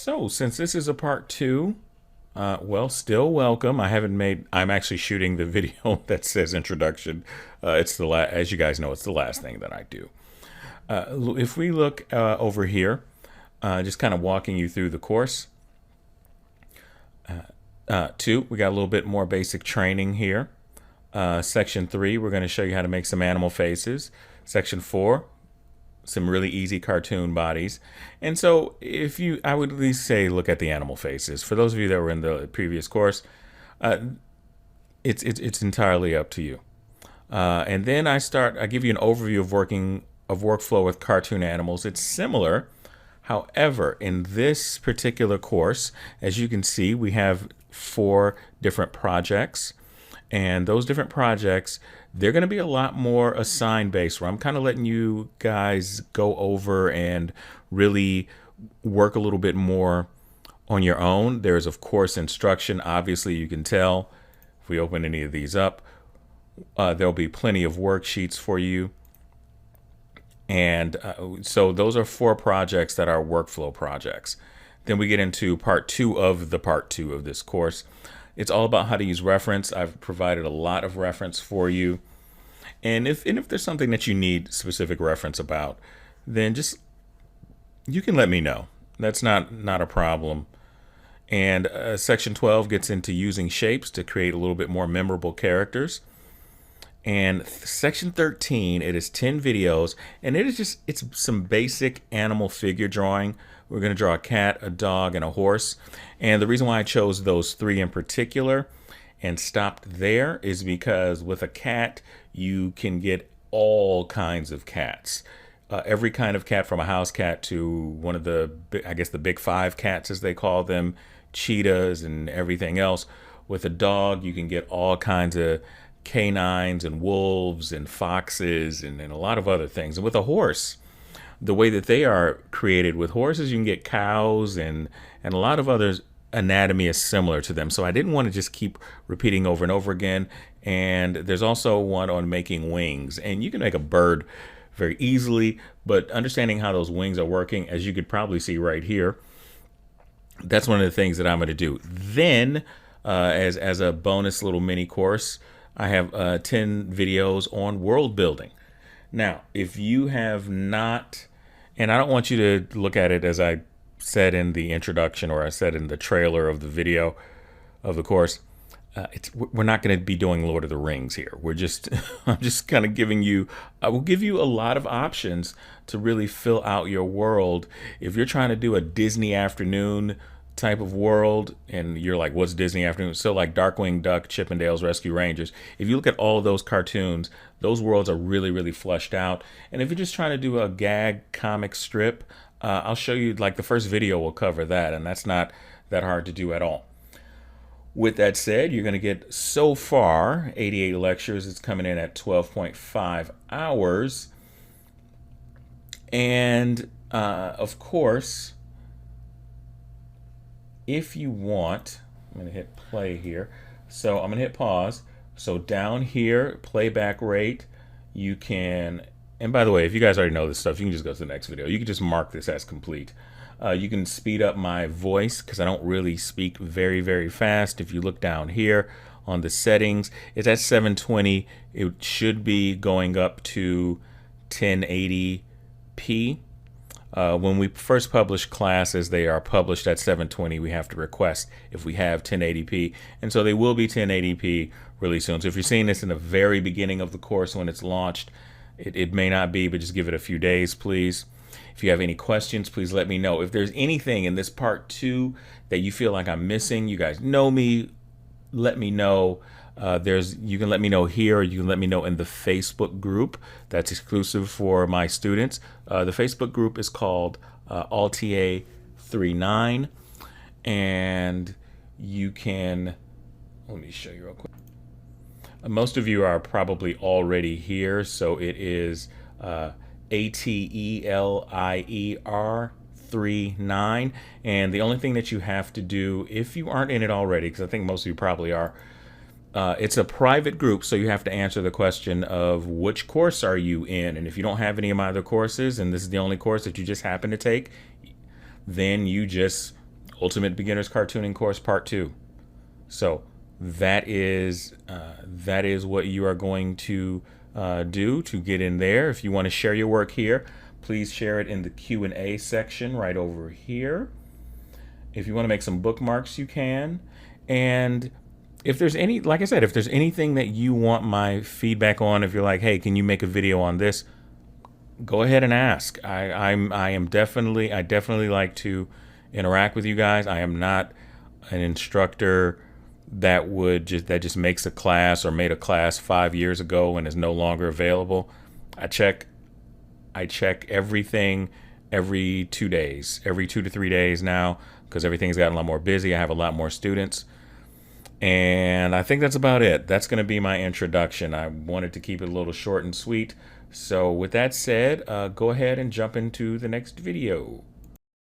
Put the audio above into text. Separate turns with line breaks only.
So, since this is a part two, well, still welcome. I'm actually shooting the video that says introduction. As you guys know, it's the last thing that I do. If we look over here, just kind of walking you through the course. Two, we got a little bit more basic training here. Section 3, we're going to show you how to make some animal faces. Section 4, some really easy cartoon bodies. And so I would at least say look at the animal faces. For those of you that were in the previous course, it's entirely up to you. And then I give you an overview of workflow with cartoon animals. It's similar. However, in this particular course, as you can see, we have 4 different projects. And those different projects, they're going to be a lot more assigned based, where I'm kind of letting you guys go over and really work a little bit more on your own. There's, of course, instruction. Obviously, you can tell if we open any of these up, there'll be plenty of worksheets for you. And so those are 4 projects that are workflow projects. Then we get into part 2 of this course. It's all about how to use reference. I've provided a lot of reference for you. And if there's something that you need specific reference about, then you can let me know. That's not a problem. And section 12 gets into using shapes to create a little bit more memorable characters. And section 13, it is 10 videos, and it's some basic animal figure drawing. We're going to draw a cat, a dog, and a horse. And the reason why I chose those 3 in particular and stopped there is because with a cat, you can get all kinds of cats. Every kind of cat, from a house cat to one of the big 5 cats, as they call them, cheetahs and everything else. With a dog, you can get all kinds of canines and wolves and foxes and a lot of other things. And with a horse, the way that they are created with horses, you can get cows and a lot of others. Anatomy is similar to them. So I didn't want to just keep repeating over and over again. And there's also one on making wings. And you can make a bird very easily, but understanding how those wings are working, as you could probably see right here, that's one of the things that I'm going to do. Then, as a bonus little mini course, I have 10 videos on world building. Now, if you have not, and I don't want you to look at it as I said in the introduction or I said in the trailer of the video of the course, we're not going to be doing Lord of the Rings here. I'm just kind of I will give you a lot of options to really fill out your world. If you're trying to do a Disney afternoon type of world and you're like, what's Disney afternoon? So like Darkwing Duck, Chippendales Rescue Rangers. If you look at all of those cartoons, those worlds are really, really fleshed out. And if you're just trying to do a gag comic strip, I'll show you, like the first video will cover that, and that's not that hard to do at all. With that said, you're going to get, so far, 88 lectures. It's coming in at 12.5 hours. And of course, if you want, I'm going to hit play here. So I'm going to hit pause. So down here, playback rate, you can, and by the way, if you guys already know this stuff, you can just go to the next video. You can just mark this as complete. You can speed up my voice because I don't really speak very, very fast. If you look down here on the settings, it's at 720. It should be going up to 1080p. When we first publish classes, they are published at 720. We have to request if we have 1080p. And so they will be 1080p really soon. So if you're seeing this in the very beginning of the course when it's launched, it may not be, but just give it a few days, please. If you have any questions, please let me know. If there's anything in this part 2 that you feel like I'm missing, you guys know me, let me know. You can let me know here, or you can let me know in the Facebook group that's exclusive for my students. The Facebook group is called ALTA 39, and you can, let me show you real quick. Most of you are probably already here, so it is ATELIER 39, and the only thing that you have to do, if you aren't in it already, because I think most of you probably are, it's a private group, so you have to answer the question of which course are you in, and if you don't have any of my other courses and this is the only course that you just happen to take, then you just Ultimate Beginners Cartooning Course Part 2. So that is what you are going to do to get in there. If you want to share your work here, please share it in the Q&A section right over here. If you want to make some bookmarks, you can. And if there's any, like I said, if there's anything that you want my feedback on, if you're like, hey, can you make a video on this? Go ahead and ask. I definitely like to interact with you guys. I am not an instructor that just makes a class or made a class 5 years ago and is no longer available. I check everything every 2 days, every 2 to 3 days now, because everything's gotten a lot more busy. I have a lot more students. And I think that's about it. That's going to be my introduction. I wanted to keep it a little short and sweet. So with that said, go ahead and jump into the next video.